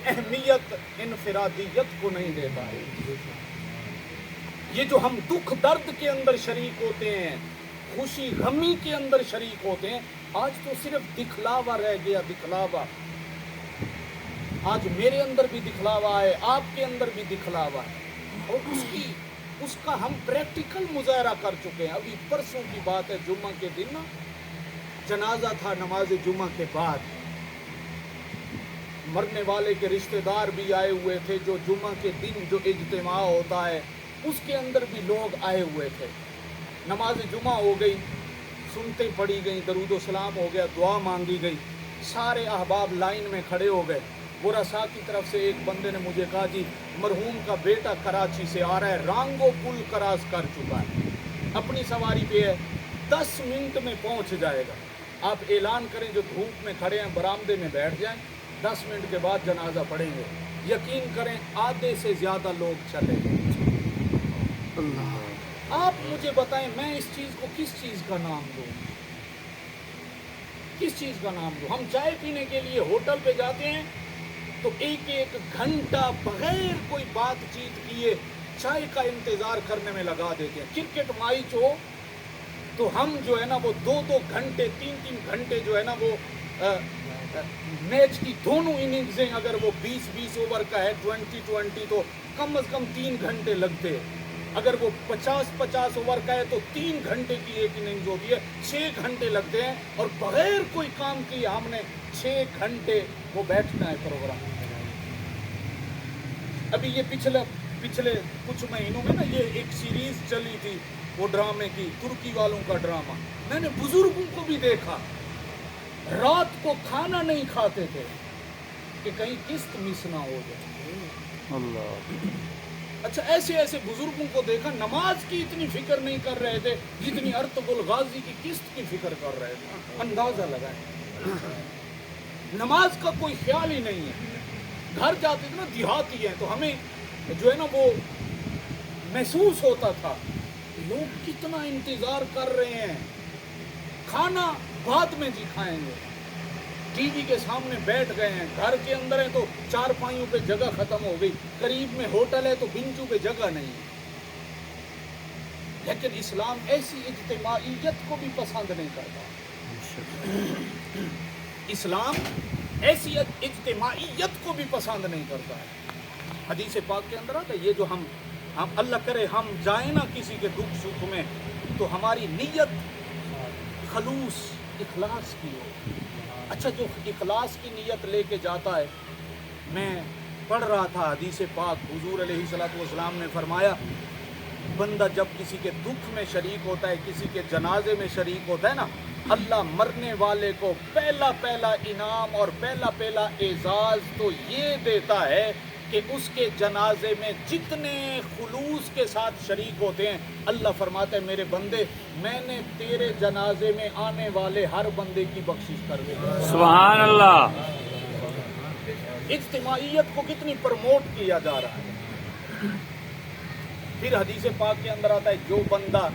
اہمیت انفرادیت کو نہیں دیتا ہے۔ یہ جو ہم دکھ درد کے اندر شریک ہوتے ہیں، خوشی غمی کے اندر شریک ہوتے ہیں، آج تو صرف دکھلاوا رہ گیا، دکھلاوا۔ آج میرے اندر بھی دکھلاوا ہے، آپ کے اندر بھی دکھلاوا ہے، اور اس کا ہم پریکٹیکل مظاہرہ کر چکے ہیں۔ ابھی پرسوں کی بات ہے، جمعہ کے دن جنازہ تھا، نماز جمعہ کے بعد مرنے والے کے رشتہ دار بھی آئے ہوئے تھے، جو جمعہ کے دن جو اجتماع ہوتا ہے اس کے اندر بھی لوگ آئے ہوئے تھے۔ نماز جمعہ ہو گئی، سنتیں پڑھی گئیں، درود و سلام ہو گیا، دعا مانگی گئی، سارے احباب لائن میں کھڑے ہو گئے۔ براسا کی طرف سے ایک بندے نے مجھے کہا جی مرحوم کا بیٹا کراچی سے آ رہا ہے، رانگو پل کراس کر چکا ہے، اپنی سواری پہ ہے، 10 منٹ میں پہنچ جائے گا، آپ اعلان کریں جو دھوپ میں کھڑے ہیں برآمدے میں بیٹھ جائیں، 10 منٹ کے بعد جنازہ پڑھیں گے۔ یقین کریں آدھے سے زیادہ لوگ چلے گئے۔ آپ مجھے بتائیں میں اس چیز کو کس چیز کا نام دوں، کس چیز کا نام دوں؟ ہم چائے پینے کے لیے ہوٹل پہ جاتے ہیں تو ایک ایک گھنٹہ بغیر کوئی بات چیت کیے چائے کا انتظار کرنے میں لگا دیتے ہیں۔ کرکٹ میچ ہو تو ہم جو ہے نا وہ 2 گھنٹے 3 گھنٹے جو ہے نا وہ میچ کی دونوں اننگزیں اگر وہ 20 اوور کا ہے 20 تو کم از کم 3 گھنٹے لگتے ہیں، اگر وہ 50 اوور کا ہے تو 3 گھنٹے کی ایک اننگز ہوتی ہے، 6 گھنٹے لگتے ہیں، اور بغیر کوئی کام کیے ہم نے 6 گھنٹے وہ بیٹھنا ہے پروگرام۔ ابھی یہ پچھلے کچھ مہینوں میں نا یہ ایک سیریز چلی تھی وہ ڈرامے کی، ترکی والوں کا ڈرامہ، میں نے بزرگوں کو بھی دیکھا رات کو کھانا نہیں کھاتے تھے کہ کہیں قسط مس نہ ہو جائے۔ اللہ، اچھا ایسے بزرگوں کو دیکھا نماز کی اتنی فکر نہیں کر رہے تھے جتنی ارطغرل غازی کی قسط کی فکر کر رہے تھے۔ اندازہ لگائیں، نماز کا کوئی خیال ہی نہیں ہے۔ گھر جاتے تھے نا، دیہاتی ہیں تو ہمیں جو ہے نا وہ محسوس ہوتا تھا لوگ کتنا انتظار کر رہے ہیں، کھانا بعد میں جی کھائیں گے، ٹی وی کے سامنے بیٹھ گئے ہیں، گھر کے اندر ہے تو 4 پائیوں پہ جگہ ختم ہو گئی، قریب میں ہوٹل ہے تو بنچوں پہ جگہ نہیں ہے۔ لیکن اسلام ایسی اجتماعیت کو بھی پسند نہیں کرتا، اسلام ایسی اجتماعیت کو بھی پسند نہیں کرتا ہے۔ حدیث پاک کے اندر آتا ہے یہ جو ہم اللہ کرے ہم جائیں نا کسی کے دکھ سکھ میں تو ہماری نیت خلوص اخلاص کی ہو۔ اچھا جو اخلاص کی نیت لے کے جاتا ہے، میں پڑھ رہا تھا حدیث پاک، حضور علیہ الصلوۃ والسلام نے فرمایا بندہ جب کسی کے دکھ میں شریک ہوتا ہے، کسی کے جنازے میں شریک ہوتا ہے نا، اللہ مرنے والے کو پہلا انعام اور پہلا اعزاز تو یہ دیتا ہے کہ اس کے جنازے میں جتنے خلوص کے ساتھ شریک ہوتے ہیں، اللہ فرماتا ہے میرے بندے میں نے تیرے جنازے میں آنے والے ہر بندے کی بخشش کر دی۔ سبحان اللہ۔ اجتماعیت کو کتنی پروموٹ کیا جا رہا ہے۔ پھر حدیث پاک کے اندر آتا ہے جو بندہ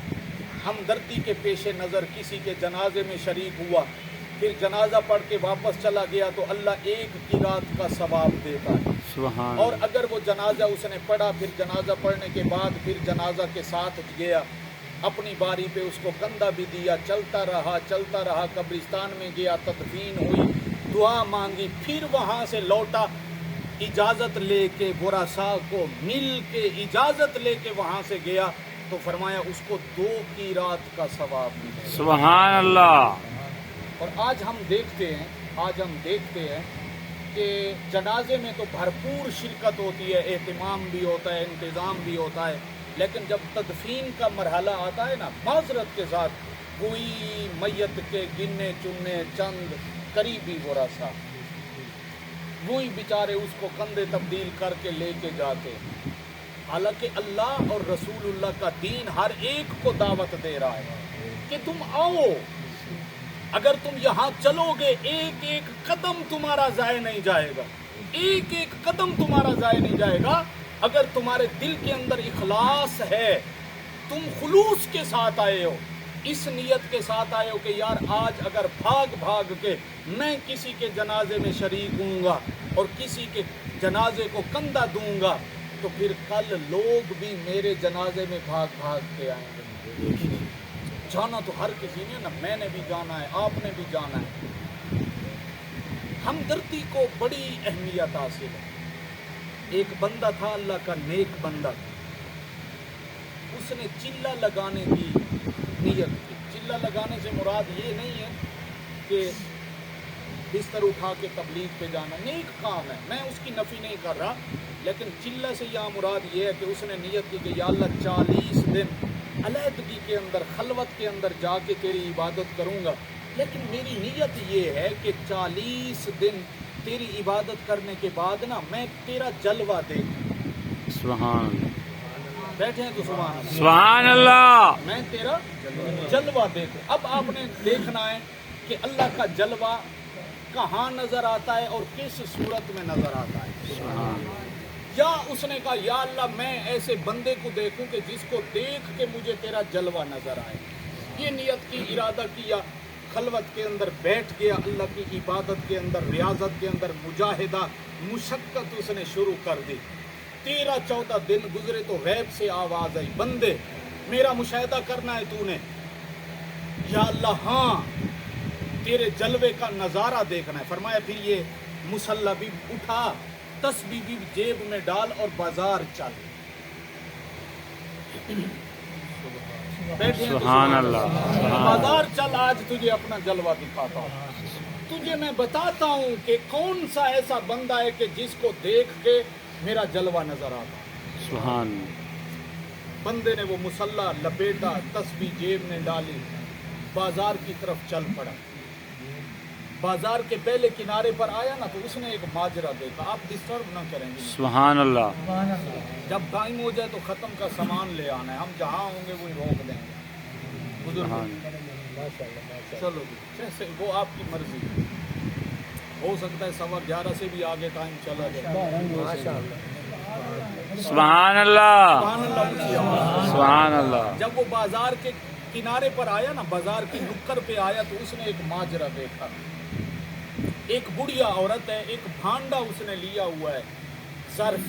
ہمدردی کے پیش نظر کسی کے جنازے میں شریک ہوا، پھر جنازہ پڑھ کے واپس چلا گیا تو اللہ 1 قرات کا ثواب دیتا ہے۔ سبحان اور اگر وہ جنازہ اس نے پڑھا، پھر جنازہ پڑھنے کے بعد پھر جنازہ کے ساتھ گیا، اپنی باری پہ اس کو کندھا بھی دیا، چلتا رہا، قبرستان میں گیا، تدفین ہوئی، دعا مانگی، پھر وہاں سے لوٹا، اجازت لے کے براسا کو مل کے اجازت لے کے وہاں سے گیا تو فرمایا اس کو 2 قرات کا ثواب ملے۔ سبحان اللہ۔ اور آج ہم دیکھتے ہیں کہ جنازے میں تو بھرپور شرکت ہوتی ہے، اہتمام بھی ہوتا ہے، انتظام بھی ہوتا ہے، لیکن جب تدفین کا مرحلہ آتا ہے نا، معذرت کے ساتھ کوئی میت کے گننے چننے چند قریبی ورثہ وہی بیچارے اس کو کندھے تبدیل کر کے لے کے جاتے، حالانکہ اللہ اور رسول اللہ کا دین ہر ایک کو دعوت دے رہا ہے کہ تم آؤ، اگر تم یہاں چلو گے ایک ایک قدم تمہارا ضائع نہیں جائے گا، ایک ایک قدم تمہارا ضائع نہیں جائے گا، اگر تمہارے دل کے اندر اخلاص ہے، تم خلوص کے ساتھ آئے ہو، اس نیت کے ساتھ آئے ہو کہ یار آج اگر بھاگ بھاگ کے میں کسی کے جنازے میں شریک ہوں گا اور کسی کے جنازے کو کندھا دوں گا تو پھر کل لوگ بھی میرے جنازے میں بھاگ بھاگ کے آئیں گے. جانا تو ہر کسی نے نا, میں نے بھی جانا ہے, آپ نے بھی جانا ہے. ہمدردی کو بڑی اہمیت حاصل ہے. ایک بندہ تھا اللہ کا نیک بندہ, اس نے چلہ لگانے کی نیت کی. چلہ لگانے سے مراد یہ نہیں ہے کہ بستر اٹھا کے تبلیغ پہ جانا, نیک کام ہے, میں اس کی نفی نہیں کر رہا, لیکن چلہ سے یہاں مراد یہ ہے کہ اس نے نیت کی کہ یا اللہ 40 دن علیحدگی کے اندر, خلوت کے اندر جا کے تیری عبادت کروں گا, لیکن میری نیت یہ ہے کہ 40 دن تیری عبادت کرنے کے بعد نا میں تیرا جلوہ دیکھوں. سبحان اللہ. بیٹھے ہیں تو سبحان اللہ. سبحان اللہ. میں تیرا جلوہ دیکھوں. اب آپ نے دیکھنا ہے کہ اللہ کا جلوہ کہاں نظر آتا ہے اور کس صورت میں نظر آتا ہے. یا اس نے کہا یا اللہ میں ایسے بندے کو دیکھوں کہ جس کو دیکھ کے مجھے تیرا جلوہ نظر آئے. یہ نیت کی, ارادہ کیا, خلوت کے اندر بیٹھ گیا, اللہ کی عبادت کے اندر, ریاضت کے اندر مجاہدہ, مشقت اس نے شروع کر دی. 13-14 دن گزرے تو غیب سے آواز آئی, بندے میرا مشاہدہ کرنا ہے تو نے. یا اللہ ہاں تیرے جلوے کا نظارہ دیکھنا ہے. فرمایا پھر یہ مصلی بھی اٹھا, تسبیح بھی جیب میں ڈال اور بازار چل. سبحان اللہ. بازار چل, آج تجھے اپنا جلوہ دکھاتا ہوں. تجھے میں بتاتا ہوں کہ کون سا ایسا بندہ ہے کہ جس کو دیکھ کے میرا جلوہ نظر آتا. سبحان. بندے نے وہ مصلی لپیٹا, تسبیح جیب میں ڈالی, بازار کی طرف چل پڑا. بازار کے پہلے کنارے پر آیا نا تو اس نے ایک ماجرا دیکھا. آپ ڈسٹرب نہ کریں گے, سبحان اللہ. جب ٹائم ہو جائے تو ختم کا سامان لے آنا ہے, ہم جہاں ہوں گے وہی روک دیں گے. چلو جیسے وہ آپ کی مرضی, ہو سکتا ہے 11:15 سے بھی آگے ٹائم چلا جائے. سبحان اللہ. سبحان اللہ. سبحان اللہ. جب وہ بازار کے کنارے پر آیا نا, بازار کی نکڑ پہ آیا تو اس نے ایک ماجرا دیکھا. ایک بڑھیا عورت ہے, ایک بھانڈا اس نے لیا ہوا ہے, ظرف.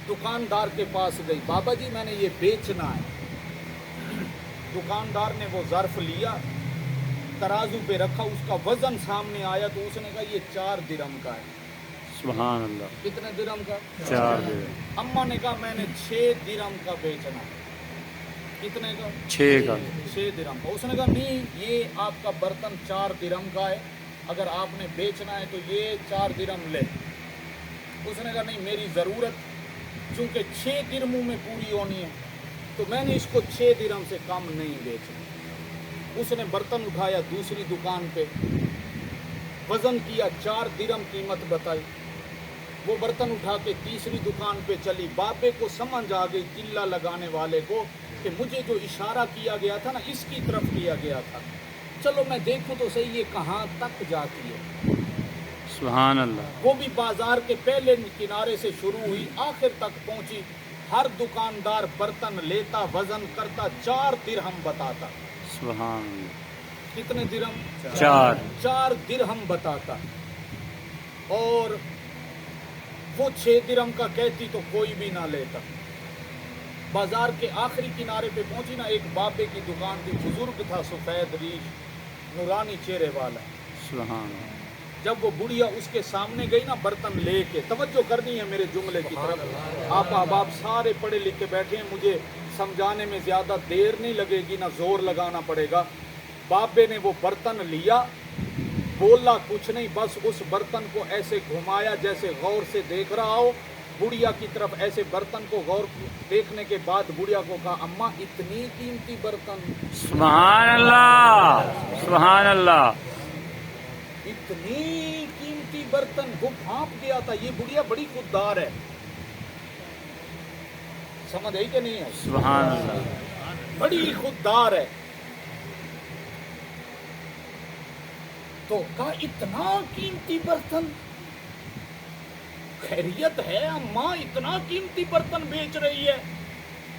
دکاندار کے پاس گئی, بابا جی میں نے یہ بیچنا ہے. دکاندار نے وہ ظرف لیا, ترازو پہ رکھا, اس کا وزن سامنے آیا تو اس نے کہا یہ 4 درہم کا ہے. سبحان اللہ. کتنے درہم کا؟ 4 درہم. اماں نے کہا میں نے 6 درہم کا بیچنا. کتنے کا؟ 6 کا. 6 درہم کا. اس نے کہا نہیں, یہ آپ کا برتن 4 درہم کا ہے, اگر آپ نے بیچنا ہے تو یہ 4 درہم لے. اس نے کہا نہیں, میری ضرورت چونکہ 6 درہموں میں پوری ہونی ہے تو میں نے اس کو 6 درہم سے کم نہیں بیچنا. اس نے برتن اٹھایا, دوسری دکان پہ وزن کیا, 4 درہم قیمت بتائی. وہ برتن اٹھا کے تیسری دکان پہ چلی. بابے کو سمجھ آ گئی, چلہ لگانے والے کو, کہ مجھے جو اشارہ کیا گیا تھا نا اس کی طرف کیا گیا تھا, چلو میں دیکھوں تو صحیح یہ کہاں تک جاتی ہے. سبحان اللہ. وہ بھی بازار کے پہلے کنارے سے شروع ہوئی, آخر تک پہنچی. ہر دکاندار برتن لیتا, وزن کرتا, 4 درہم بتاتا. سبحان اللہ. کتنے درہم؟ 4 درہم بتاتا. اور وہ 6 درہم کا کہتی تو کوئی بھی نہ لیتا. بازار کے آخری کنارے پہ پہنچی نا, ایک بابے کی دکان تھی, بزرگ تھا, سفید ریش, نورانی چہرے والا. سبحان اللہ. جب وہ بڑھیا اس کے سامنے گئی نا برتن لے کے, توجہ کرنی ہے میرے جملے کی طرف, آپ احباب سارے پڑھے لکھے بیٹھے ہیں, مجھے سمجھانے میں زیادہ دیر نہیں لگے گی, نہ زور لگانا پڑے گا. بابے نے وہ برتن لیا, بولا کچھ نہیں, بس اس برتن کو ایسے گھمایا جیسے غور سے دیکھ رہا ہو. بڑھیا کی طرف ایسے برتن کو غور دیکھنے کے بعد بڑھیا کو کہا اماں اتنی قیمتی برتن. سبحان اللہ. سبحان اللہ. اتنی قیمتی برتن. وہ بھانپ گیا تھا, یہ بڑھیا بڑی خوددار ہے. سمجھ آئی کہ نہیں ہے؟ سبحان اللہ. بڑی خوددار ہے. تو کہا اتنا قیمتی برتن, خیریت ہے اماں, اتنا قیمتی برتن بیچ رہی ہے.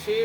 6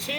6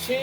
6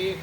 1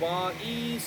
22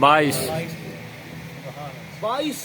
22। 22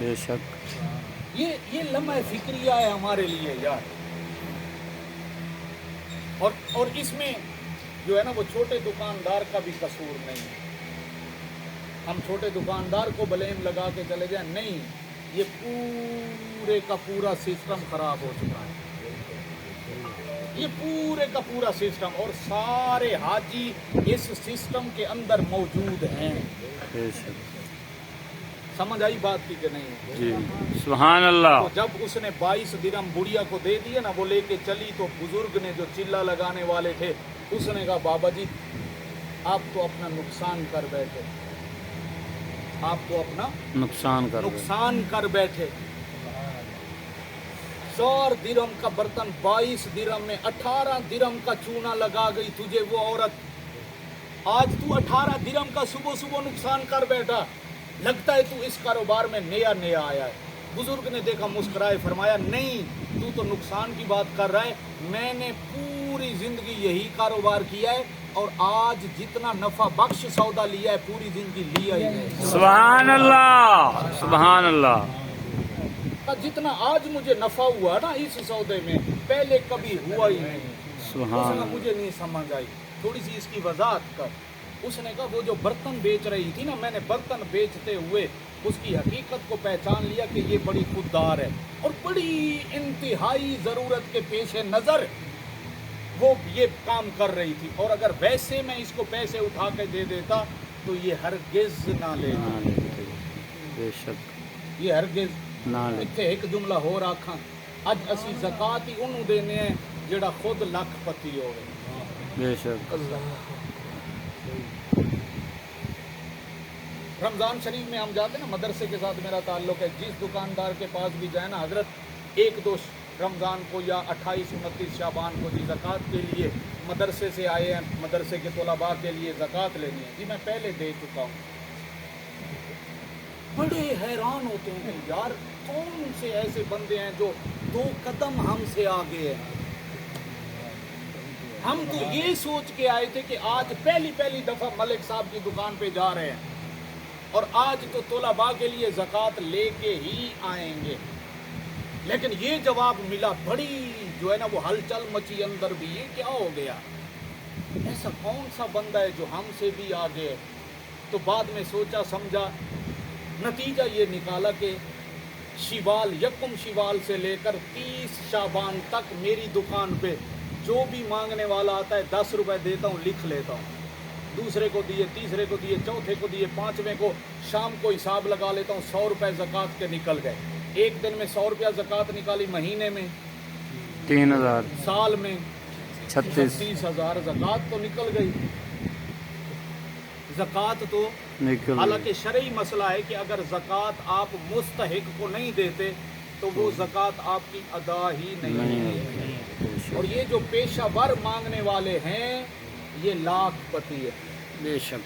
بے شک یہ لمحہ فکریہ ہے ہمارے لیے یار. اور اس میں جو ہے نا وہ چھوٹے دکاندار کا بھی قصور نہیں ہے. ہم چھوٹے دکاندار کو بلیم لگا کے چلے جائیں, نہیں, یہ پورے کا پورا سسٹم خراب ہو چکا ہے. یہ پورے کا پورا سسٹم, اور سارے حاجی اس سسٹم کے اندر موجود ہیں. بے شک. سمجھ آئی بات کی کہ نہیں؟ جی سبحان اللہ. تو جب اس نے 22 درہم بڑھیا کو دے دیے نا, وہ لے کے چلی, تو بزرگ نے جو چلا لگانے والے تھے اس نے کہا بابا جی آپ تو اپنا نقصان کر بیٹھے, آپ تو اپنا نقصان کر بیٹھے. 4 درہم کا برتن 22 درہم میں 18 درہم کا چونا لگا گئی تجھے وہ عورت. آج تو 18 درہم کا صبح صبح نقصان کر بیٹھا, لگتا ہے تو اس کاروبار میں نیا آیا ہے. بزرگ نے دیکھا, مسکرائے, فرمایا نہیں, تو تو نقصان کی بات کر رہا ہے, میں نے پوری زندگی یہی کاروبار کیا ہے اور آج جتنا نفع بخش سودا لیا ہے پوری زندگی لیا ہی ہے. سبحان اللہ سبحان اللہ. جتنا آج مجھے نفع ہوا نا اس سودے میں پہلے کبھی ہوا ہی نہیں. سبحان اللہ. مجھے نہیں سمجھ آئی, تھوڑی سی اس کی وضاحت کر. اس نے کہا وہ جو برتن بیچ رہی تھی نا, میں نے برتن بیچتے ہوئے اس کی حقیقت کو پہچان لیا کہ یہ بڑی خوددار ہے اور بڑی انتہائی ضرورت کے پیش نظر وہ یہ کام کر رہی تھی, اور اگر ویسے میں اس کو پیسے اٹھا کے دے دیتا تو یہ ہرگز نہ لیتی. بے شک یہ ہرگز نہ لے. اتنے ایک جملہ ہو رکھا, اج اسی زکات ہی انہوں دینے ہیں جڑا خود لکھ پتی ہوئے. بے شک. رمضان شریف میں ہم جاتے ہیں نا, مدرسے کے ساتھ میرا تعلق ہے. جس دکاندار کے پاس بھی جائے نا, حضرت 1-2 رمضان کو یا 28-29 شعبان کو جی زکوٰۃ کے لیے مدرسے سے آئے ہیں, مدرسے کے طلباء کے لیے زکوٰۃ لینی ہے, جی میں پہلے دے چکا ہوں. بڑے حیران ہوتے ہیں کہ یار کون سے ایسے بندے ہیں جو 2 قدم ہم سے آگے ہیں. ہم تو یہ سوچ کے آئے تھے کہ آج پہلی دفعہ ملک صاحب کی دکان پہ جا رہے ہیں اور آج تو طلباء کے لیے زکوٰۃ لے کے ہی آئیں گے, لیکن یہ جواب ملا, بڑی جو ہے نا وہ ہلچل مچی اندر بھی, یہ کیا ہو گیا, ایسا کون سا بندہ ہے جو ہم سے بھی آگے ہے. تو بعد میں سوچا سمجھا, نتیجہ یہ نکالا کہ شوال 1 شوال سے لے کر 30 شعبان تک میری دکان پہ جو بھی مانگنے والا آتا ہے 10 روپے دیتا ہوں, لکھ لیتا ہوں, دوسرے کو دیے, تیسرے کو دیے, چوتھے کو دیے, 5ویں کو شام کو حساب لگا لیتا ہوں, 100 روپے زکوٰۃ کے نکل گئے. ایک دن میں 100 روپیہ زکوٰۃ نکالی, مہینے میں 3000, سال میں 36,000 زکوٰۃ تو نکل گئی. زکوٰۃ تو نکل. حالانکہ شرعی مسئلہ ہے کہ اگر زکوٰۃ آپ مستحق کو نہیں دیتے تو وہ زکوٰۃ آپ کی ادا ہی نہیں ہے. اور یہ جو پیشہ ور مانگنے والے ہیں یہ لاکھ پتی ہے. بے شک.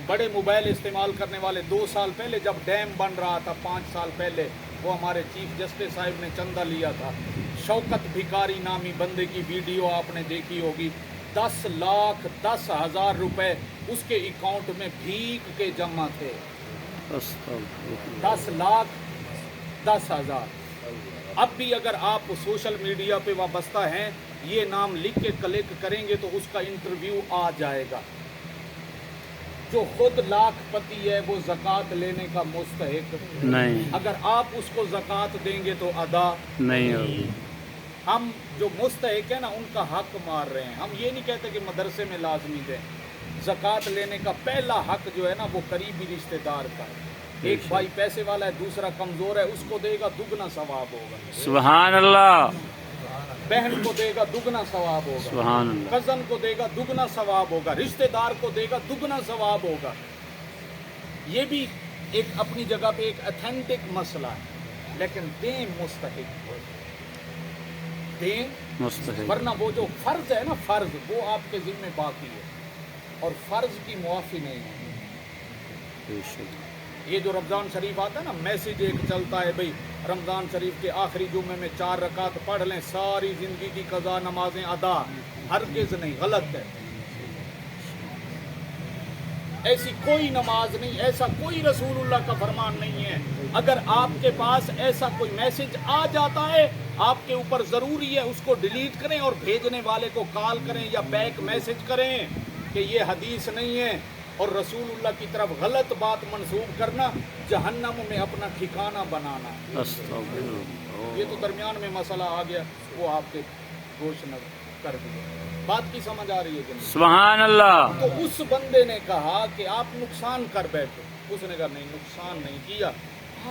بڑے موبائل استعمال کرنے والے 2 سال پہلے جب ڈیم بن رہا تھا, 5 سال پہلے, وہ ہمارے چیف جسٹس صاحب نے چندہ لیا تھا. شوکت بھکاری نامی بندے کی ویڈیو آپ نے دیکھی ہوگی, 10,10,000 روپے اس کے اکاؤنٹ میں بھیک کے جمع تھے. 10,10,000. اب بھی اگر آپ سوشل میڈیا پہ وابستہ ہیں, یہ نام لکھ کے کلک کریں گے تو اس کا انٹرویو آ جائے گا. جو خود لاکھ پتی ہے وہ زکوٰۃ لینے کا مستحق نہیں, اگر آپ اس کو زکوٰۃ دیں گے تو ادا نہیں ہوگی. ہم جو مستحق ہیں نا ان کا حق مار رہے ہیں. ہم یہ نہیں کہتے کہ مدرسے میں لازمی دیں. زکوٰۃ لینے کا پہلا حق جو ہے نا وہ قریبی رشتہ دار کا ہے. ایک بھائی پیسے والا ہے, دوسرا کمزور ہے, اس کو دے گا دگنا ثواب ہوگا. سبحان اللہ. بہن کو دے گا دگنا ثواب ہوگا. سبحان اللہ. کزن کو دے گا دگنا ثواب ہوگا. رشتہ دار کو دے گا دگنا ثواب ہوگا. یہ بھی ایک اپنی جگہ پہ ایک اتھینٹک مسئلہ ہے, لیکن دیں مستحق, دیں مستحق. ورنہ وہ جو فرض ہے نا, فرض وہ آپ کے ذمہ باقی ہے اور فرض کی معافی نہیں ہے. بے شک. یہ جو رمضان شریف آتا ہے نا, میسیج ایک چلتا ہے بھئی رمضان شریف کے آخری جمعے میں 4 رکعت پڑھ لیں, ساری زندگی کی قضا نمازیں ادا. ہرگز نہیں, غلط ہے. ایسی کوئی نماز نہیں، ایسا کوئی رسول اللہ کا فرمان نہیں ہے۔ اگر آپ کے پاس ایسا کوئی میسج آ جاتا ہے، آپ کے اوپر ضروری ہے اس کو ڈیلیٹ کریں اور بھیجنے والے کو کال کریں یا بیک میسج کریں کہ یہ حدیث نہیں ہے، اور رسول اللہ کی طرف غلط بات منسوب کرنا جہنم میں اپنا ٹھکانہ بنانا۔ استغفر اللہ۔ یہ تو درمیان میں مسئلہ آ گیا، وہ آپ کے گوش نظر کر دیا۔ بات کی سمجھ آ رہی ہے کہ نہیں؟ سبحان اللہ۔ تو اس بندے نے کہا کہ آپ نقصان کر بیٹھے۔ اس نے کہا نہیں، نقصان نہیں کیا،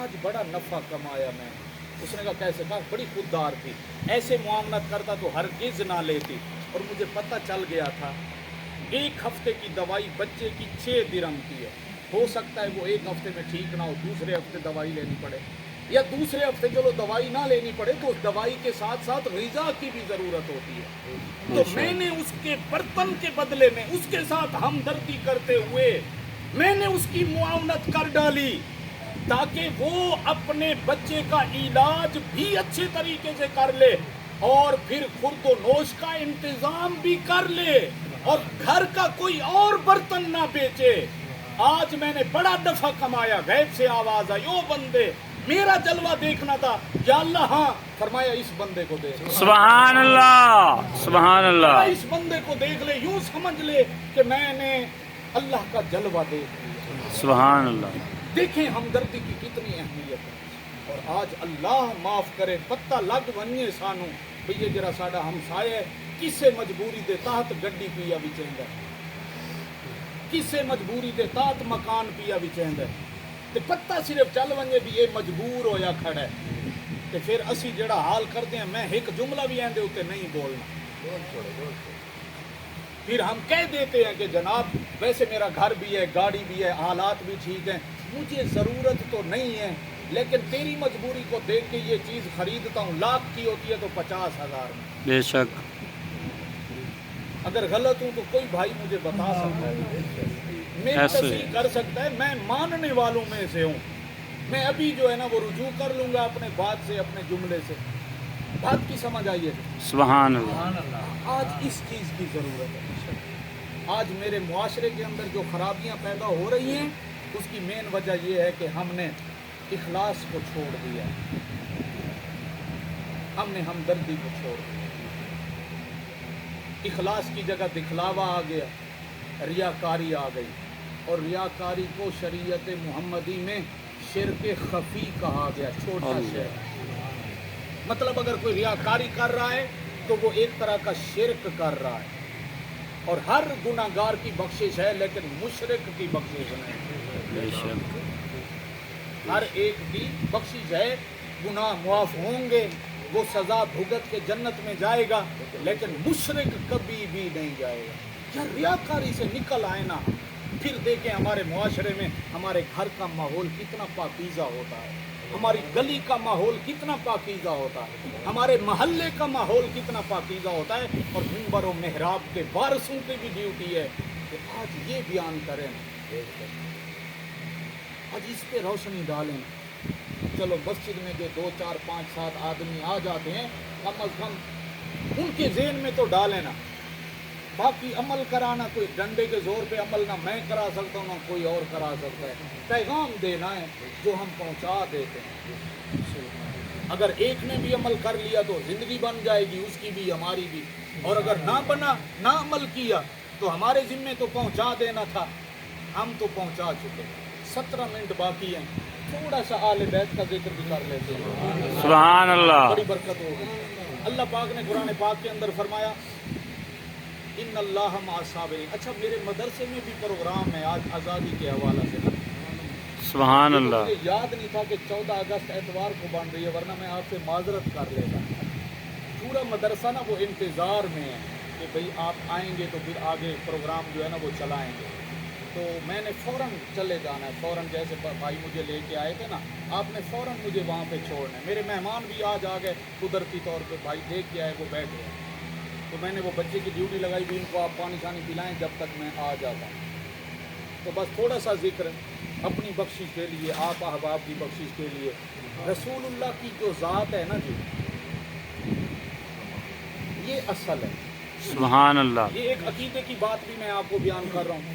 آج بڑا نفع کمایا میں نے۔ اس نے کہا کیسے؟ کہا بڑی خوددار تھی، ایسے معاملات کرتا تو ہرگز نہ لیتی، اور مجھے پتہ چل گیا تھا ایک ہفتے کی دوائی بچے کی 6 درہم کی ہے، ہو سکتا ہے وہ ایک ہفتے میں ٹھیک نہ ہو، دوسرے ہفتے دوائی لینی پڑے، یا دوسرے ہفتے چلو دوائی نہ لینی پڑے تو اس دوائی کے ساتھ ساتھ غذا کی بھی ضرورت ہوتی ہے۔ تو میں نے اس کے برتن کے بدلے میں اس کے ساتھ ہمدردی کرتے ہوئے میں نے اس کی معاونت کر ڈالی تاکہ وہ اپنے بچے کا علاج بھی اچھے طریقے سے کر لے اور پھر خورد و نوش کا انتظام بھی کر لے اور گھر کا کوئی اور برتن نہ بیچے۔ آج میں نے بڑا نفع کمایا۔ غیب سے آواز آئی، او بندے میرا جلوہ دیکھنا تھا، یا اللہ ہاں، فرمایا اس بندے کو دیکھ۔ سبحان اللہ، سبحان اللہ۔ اس بندے کو دیکھ لے، یوں سمجھ لے کہ میں نے اللہ کا جلوہ دیکھ لیا۔ سبحان اللہ۔ دیکھیں ہمدردی کی کتنی اہمیت ہے۔ اور آج اللہ معاف کرے، پتہ لگ بنیے سانو بھئی یہ جرا ساڈا ہمسایہ کسے مجبوری دے تحت گڈی پیا وچیندا، کسے مجبوری دے تحت مکان پیا وچیندا، تے پتہ صرف چل ونجے بھی یہ مجبور ہویا کھڑا ہے، تے پھر اسی جڑا حال کرتے ہیں، میں ایک جملہ بھی ایندے اوتے نہیں بولنا، پھر ہم کہہ دیتے ہیں کہ جناب ویسے میرا گھر بھی ہے، گاڑی بھی ہے، حالات بھی ٹھیک ہیں، مجھے ضرورت تو نہیں ہے، لیکن تیری مجبوری کو دیکھ کے یہ چیز خریدتا ہوں، لاکھ کی ہوتی ہے تو 50,000 میں۔ بے شک۔ اگر غلط ہوں تو کوئی بھائی مجھے بتا سکتا ہے، میری تصحیح کر سکتا ہے، میں ماننے والوں میں سے ہوں، میں ابھی جو ہے نا وہ رجوع کر لوں گا اپنے بات سے، اپنے جملے سے۔ بات کی سمجھ آئیے؟ سبحان اللہ۔ آج اس چیز کی ضرورت ہے۔ آج میرے معاشرے کے اندر جو خرابیاں پیدا ہو رہی ہیں اس کی مین وجہ یہ ہے کہ ہم نے اخلاص کو چھوڑ دیا، ہم نے ہمدردی کو چھوڑ دیا، اخلاص کی جگہ دکھلاوا آ گیا، ریاکاری آ گئی، اور ریاکاری کو شریعت محمدی میں شرک خفی کہا گیا، چھوٹا شرک۔ مطلب اگر کوئی ریاکاری کر رہا ہے تو وہ ایک طرح کا شرک کر رہا ہے، اور ہر گناہ گار کی بخشش ہے لیکن مشرک کی بخشش نہیں۔ بے شک۔ ہر ایک کی بخشش ہے، گناہ معاف ہوں گے، وہ سزا بھگت کے جنت میں جائے گا، لیکن مشرک کبھی بھی نہیں جائے گا۔ کیا ریاکاری سے نکل آئے نا، پھر دیکھیں ہمارے معاشرے میں ہمارے گھر کا ماحول کتنا پاکیزہ ہوتا ہے، ہماری گلی کا ماحول کتنا پاکیزہ ہوتا ہے، ہمارے محلے کا ماحول کتنا پاکیزہ ہوتا ہے، اور منبر و محراب کے وارثوں کی بھی ڈیوٹی ہے کہ آج یہ بیان کریں، آج اس پہ روشنی ڈالیں۔ چلو مسجد میں جو 2 4 5 7 آدمی آ جاتے ہیں، کم از کم ان کے ذہن میں تو ڈالیں نا، باقی عمل کرانا کوئی ڈنڈے کے زور پہ عمل نہ میں کرا سکتا ہوں نہ کوئی اور کرا سکتا ہے، پیغام دینا ہے جو ہم پہنچا دیتے ہیں۔ اگر ایک نے بھی عمل کر لیا تو زندگی بن جائے گی، اس کی بھی ہماری بھی، اور اگر نہ بنا، نہ عمل کیا تو ہمارے ذمے تو پہنچا دینا تھا، ہم تو پہنچا چکے۔ 17 منٹ باقی ہیں، تھوڑا سا آل بیت کا ذکر بھی کر لیتے ہیں، سبحان اللہ۔ بڑی برکت ہوگی۔ اللہ پاک نے قرآن پاک کے اندر فرمایا ان اللہ مع الصابرین۔ اچھا میرے مدرسے میں بھی پروگرام ہے آج آزادی کے حوالہ سے، سبحان اللہ۔ مجھے یاد نہیں تھا کہ 14 اگست اتوار کو بن رہی ہے، ورنہ میں آپ سے معذرت کر لیتا۔ پورا مدرسہ نا وہ انتظار میں ہے کہ بھئی آپ آئیں گے تو پھر آگے پروگرام جو ہے نا وہ چلائیں گے، تو میں نے فوراً چلے جانا ہے، فوراً جیسے بھائی مجھے لے کے آئے تھے نا، آپ نے فوراً مجھے وہاں پہ چھوڑنا ہے۔ میرے مہمان بھی آج آ گئے قدرتی طور پہ، بھائی دیکھ کے آئے، وہ بیٹھ گئے، تو میں نے وہ بچے کی ڈیوٹی لگائی بھی، ان کو آپ پانی شانی پلائیں جب تک میں آ جاتا ہوں۔ تو بس تھوڑا سا ذکر اپنی بخشش کے لیے، آپ احباب کی بخشش کے لیے، رسول اللہ کی جو ذات ہے نا جی، یہ اصل ہے۔ سبحان اللہ۔ یہ ایک عقیدے کی بات بھی میں آپ کو بیان کر رہا ہوں۔